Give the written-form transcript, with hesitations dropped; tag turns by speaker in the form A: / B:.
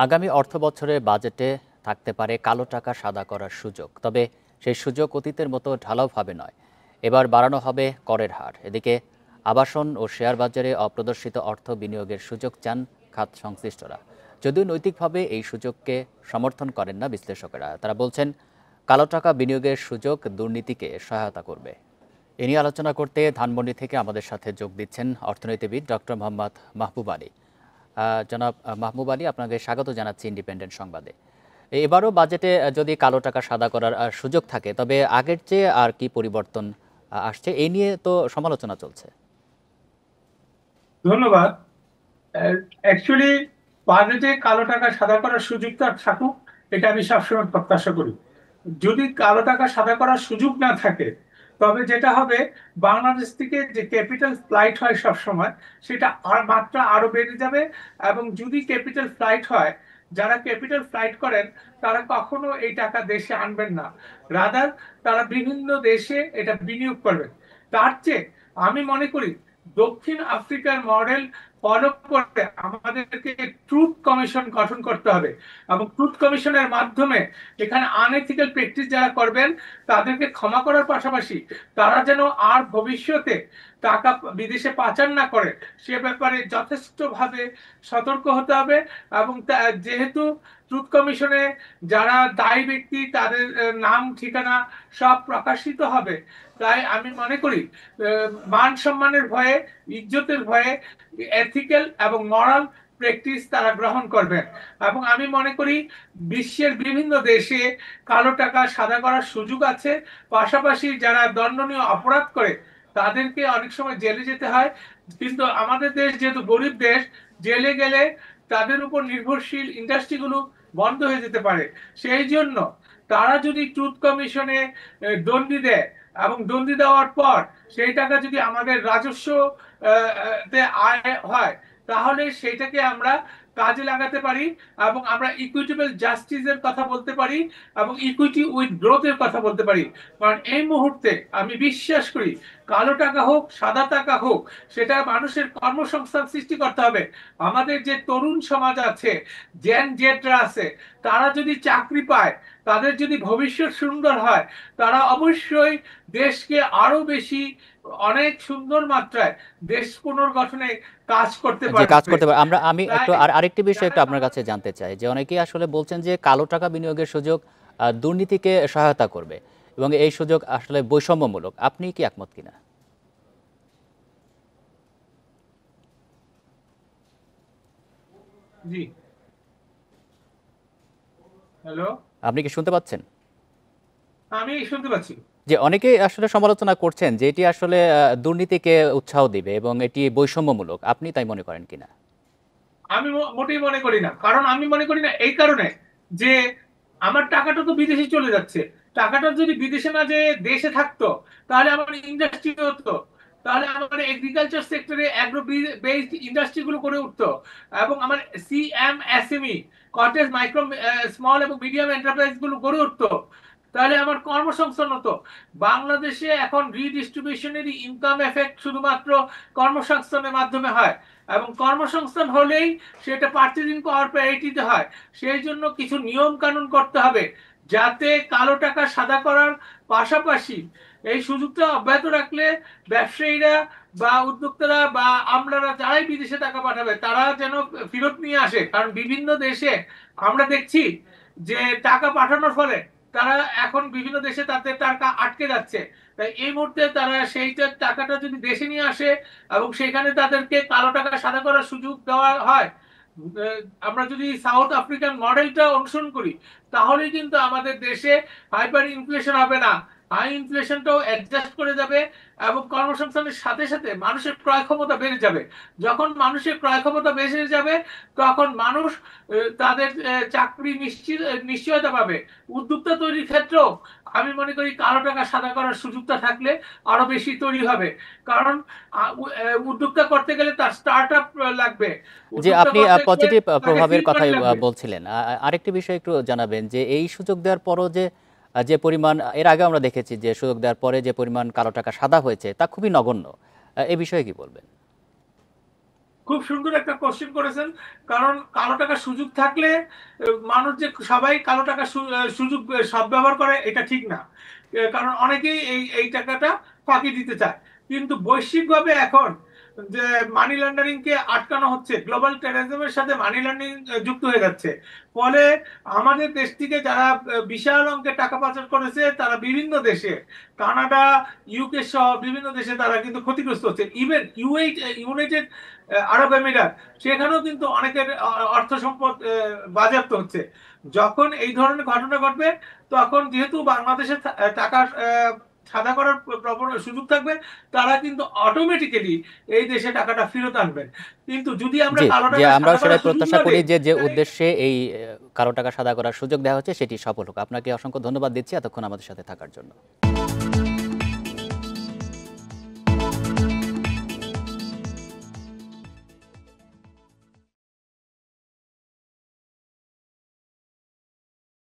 A: আগামী অর্থবছরের বাজেটে থাকতে পারে কালো টাকা সাদা করার সুযোগ। তবে সেই সুযোগ অতীতের মতো ঢালাওভাবে নয়। এবার বাড়ানো হবে করের হার। এদিকে আবাসন ও শেয়ার বাজারে অপ্রদর্শিত অর্থ বিনিয়োগের সুযোগ চান খাত সংশ্লিষ্টরা। যদিও নৈতিকভাবে এই সুযোগকে সমর্থন করেন না বিশ্লেষকেরা। তারা বলছেন, কালো টাকা বিনিয়োগের সুযোগ দুর্নীতিকে সহায়তা করবে। এ নিয়ে আলোচনা করতে ধানমন্ডি থেকে আমাদের সাথে যোগ দিচ্ছেন অর্থনীতিবিদ ডক্টর মোহাম্মদ মাহবুব আলী। জনাব মাহবুব আলী, আপনাকে স্বাগত জানাচ্ছি ইন্ডিপেন্ডেন্ট সংবাদে। এবারও বাজেটে যদি কালো টাকা সাদা করার সুযোগ থাকে, তবে আগের চেয়ে আর কি পরিবর্তন আসছে, এই নিয়ে তো সমালোচনা চলছে।
B: ধন্যবাদ। অ্যাকচুয়ালি বাজেটে কালো টাকা সাদা করার সুযোগটা থাকুক, এটা আমি সবসময় প্রত্যাশা করি। যদি কালো টাকা সাদা করার সুযোগ না থাকে, তবে যেটা হবে, বাংলাদেশ থেকে যে ক্যাপিটাল ফ্লাইট হয় সব সময়, সেটা আর মাত্রা আরো বেড়ে যাবে। এবং যদি ক্যাপিটাল ফ্লাইট হয়, যারা ক্যাপিটাল ফ্লাইট করেন তারা কখনো এই টাকা দেশে আনবেন না, রাদার তারা বিভিন্ন দেশে এটা বিনিয়োগ করবেন। তার চেয়ে আমি মনে করি দক্ষিণ আফ্রিকার মডেল ফলো করে আমাদেরকে ট্রুথ কমিশন গঠন করতে হবে, এবং ট্রুথ কমিশনের মাধ্যমে এখানে আনএথিক্যাল প্র্যাকটিস যারা করবেন তাদেরকে ক্ষমা করার পাশাপাশি তারা যেন আর ভবিষ্যতে টাকা বিদেশে পাচার না করে সে ব্যাপারে যথেষ্টভাবে সতর্ক হতে হবে। এবং যেহেতু ট্রুথ কমিশনে যারা দায়ী ব্যক্তি তাদের নাম ঠিকানা সব প্রকাশিত হবে, তাই আমি মনে করি মান সম্মানের ভয়ে, ইজ্জতের ভয়ে এথিক্যাল এবং মরাল প্র্যাকটিস তারা গ্রহণ করবেন। এবং আমি মনে করি বিশ্বের বিভিন্ন দেশে কালো টাকা সাদা করার সুযোগ আছে। পাশাপাশি যারা দণ্ডনীয় অপরাধ করে তাদেরকে অনেক সময় জেলে যেতে হয়, কিন্তু আমাদের দেশ যেহেতু গরিব দেশ, জেলে গেলে তাদের উপর নির্ভরশীল ইন্ডাস্ট্রিগুলো বন্ধ হয়ে যেতে পারে। সেই জন্য তারা যদি ট্রুথ কমিশনে দণ্ডি দেয় এবং দণ্ডি দেওয়ার পর সেই টাকা যদি আমাদের রাজস্ব তে আয় হয়, তাহলে সেইটাকে আমরা কাজে লাগাতে পারি এবং আমরা ইকুইটেবল জাস্টিসের কথা বলতে পারি এবং ইকুইটি উইথ গ্রোথের কথা বলতে পারি। কারণ এই মুহূর্তে আমি বিশ্বাস করি, কালো টাকা হোক সাদা টাকা হোক, সেটা মানুষের কর্মসংস্থান সৃষ্টি করতে হবে। আমাদের যে তরুণ সমাজ আছে, জেন জেটরা আছে, তারা যদি চাকরি পায়, তাদের যদি ভবিষ্যৎ সুন্দর হয়, তারা অবশ্যই দেশকে আরো বেশি অনেক সুন্দর মাত্রায় দেশ পুনর্গঠনে কাজ করতে
A: যে কাজ
B: পারবে।
A: করতে পারে, আমি
B: তাই
A: একটু আরেকটি বিষয়
B: যারা
A: একটু আপনার কাছে জানতে চাই, যে অনেকেই আসলে বলছেন যে কালো টাকা বিনিয়োগের সুযোগ দুর্নীতিকে সহায়তা করবে এবং এই সুযোগ আসলে বৈষম্যমূলক। আপনি কি একমত কিনা?
B: জি, হ্যালো,
A: আপনি কি শুনতে পাচ্ছেন?
B: আমি শুনতে পাচ্ছি।
A: যে অনেকেই আসলে সমালোচনা করছেন যে এটি আসলে দুর্নীতিকে উৎসাহ দিবে এবং এটি বৈষম্যমূলক। আপনি তাই মনে করেন কিনা?
B: আমি মোটেই মনে করি না। কারণ আমি মনে করি না এই কারণে যে আমার টাকাটা তো বিদেশে চলে যাচ্ছে। টাকাটা যদি বিদেশে না যে দেশে থাকতো, তাহলে আমার ইন্ডাস্ট্রি হতো, তাহলে আমার এগ্রিকালচার সেক্টরে অ্যাগ্রো বেসড ইন্ডাস্ট্রি গুলো করে উঠতো, এবং আমার সিএমএসএমই, কটেজ মাইক্রো স্মল এবং মিডিয়াম এন্টারপ্রাইজ গুলো গড়ে উঠতো, তাহলে আমার কর্মসংস্থান হতো। বাংলাদেশে এখন রিডিস্ট্রিবিউশনারি ইনকাম এফেক্ট শুধুমাত্র কর্মসংস্থানের মাধ্যমে হয়, এবং কর্মসংস্থান হলেই সেটা পার্চেজিং পাওয়ার প্যারিটিতে হয়। সেই জন্য কিছু নিয়ম কানুন করতে হবে, যাতে কালো টাকা সাদা করার পাশাপাশি এই সুযোগটা অব্যাহত রাখলে ব্যবসায়ীরা বা উদ্যোক্তারা বা আমলারা যারাই বিদেশে টাকা পাঠাবে তারা যেন ফেরত নিয়ে আসে। কারণ বিভিন্ন দেশে আমরা দেখছি যে টাকা পাঠানোর ফলে তারা এখন বিভিন্ন দেশে তাদের টাকা আটকে যাচ্ছে। তাই এই মুহূর্তে তারা সেইটা টাকাটা যদি দেশে নিয়ে আসে এবং সেখানে তাদেরকে কালো টাকা সাদা করার সুযোগ দেওয়া হয়, আমরা যদি সাউথ আফ্রিকান মডেলটা অনুসরণ করি, তাহলে কিন্তু আমাদের দেশে হাইপার ইনফ্লেশন হবে না, হাই ইনফ্লেশনটাও অ্যাডজাস্ট করে যাবে, এবং কর্মসংস্থানের সাথে সাথে মানুষের ক্রয় ক্ষমতা বেড়ে যাবে। যখন মানুষের ক্রয় ক্ষমতা বেড়ে যাবে, তখন মানুষ তাদের চাকরি নিশ্চয়তা পাবে। উদ্যোক্তা তৈরির ক্ষেত্রেও আমি মনে করি কালো টাকা সাদা করার সুযোগটা থাকলে আরো বেশি তৈরি হবে। কারণ উদ্যোক্তা করতে গেলে তার স্টার্ট আপ লাগবে,
A: যে
B: উদ্যোক্তা
A: আপনি
B: করতে গেলে
A: পজিটিভ
B: তাকে
A: প্রভাবের
B: সিড মানি
A: কথাই
B: লাগবে।
A: বলছিলেন। আরেকটি বিষয় একটু জানাবেন, যে এই সুযোগ দেওয়ার পরও যে যে পরিমাণ, এর আগে আমরা দেখেছি যে সুযোগ দেওয়ার পরে যে পরিমাণ কালো টাকা সাদা হয়েছে তা খুবই নগণ্য। এ বিষয়ে কি বলবেন?
B: খুব সুন্দর একটা কোশ্চেন করেছেন। কারণ কালো টাকার সুযোগ থাকলে মানুষ যে সবাই কালো টাকার সুযোগ সদ্ব্যবহার করে এটা ঠিক না। কারণ অনেকেই এই টাকাটা ফাঁকি দিতে চায়। কিন্তু বৈশ্বিকভাবে এখন যে মানি লন্ডারিং কে আটকানো হচ্ছে, গ্লোবাল টেররিজমের সাথে মানি লন্ডারিং যুক্ত হয়ে যাচ্ছে। ফলে আমাদের দেশ থেকে যারা বিশাল অঙ্কের টাকা পাচার করেছে তারা বিভিন্ন দেশে, কানাডা, ইউকে সহ বিভিন্ন দেশে তারা কিন্তু ক্ষতিগ্রস্ত হচ্ছে। ইভেন ইউনাইটেড আরব আমিরাত, সেখানেও কিন্তু অনেকের অর্থ সম্পদ বাজেয়াপ্ত হচ্ছে। যখন এই ধরনের ঘটনা ঘটবে তখন যেহেতু বাংলাদেশে টাকার সাদা করার সুযোগ থাকবে, তারা কিন্তু অটোমেটিক্যালি এই দেশে টাকাটা ফেরত আনবেন। কিন্তু যদি আমরা
A: জি,
B: কালো
A: যে
B: টাকা
A: আমরাও
B: সাদা
A: সেটাই
B: করার সুযোগ
A: প্রত্যাশা
B: না
A: করি
B: দিই,
A: যে উদ্দেশ্যে এই কালো টাকা সাদা করার সুযোগ দেওয়া হচ্ছে সেটি সফল হোক। আপনাকে অসংখ্য ধন্যবাদ দিচ্ছি এতক্ষণ আমাদের সাথে থাকার জন্য।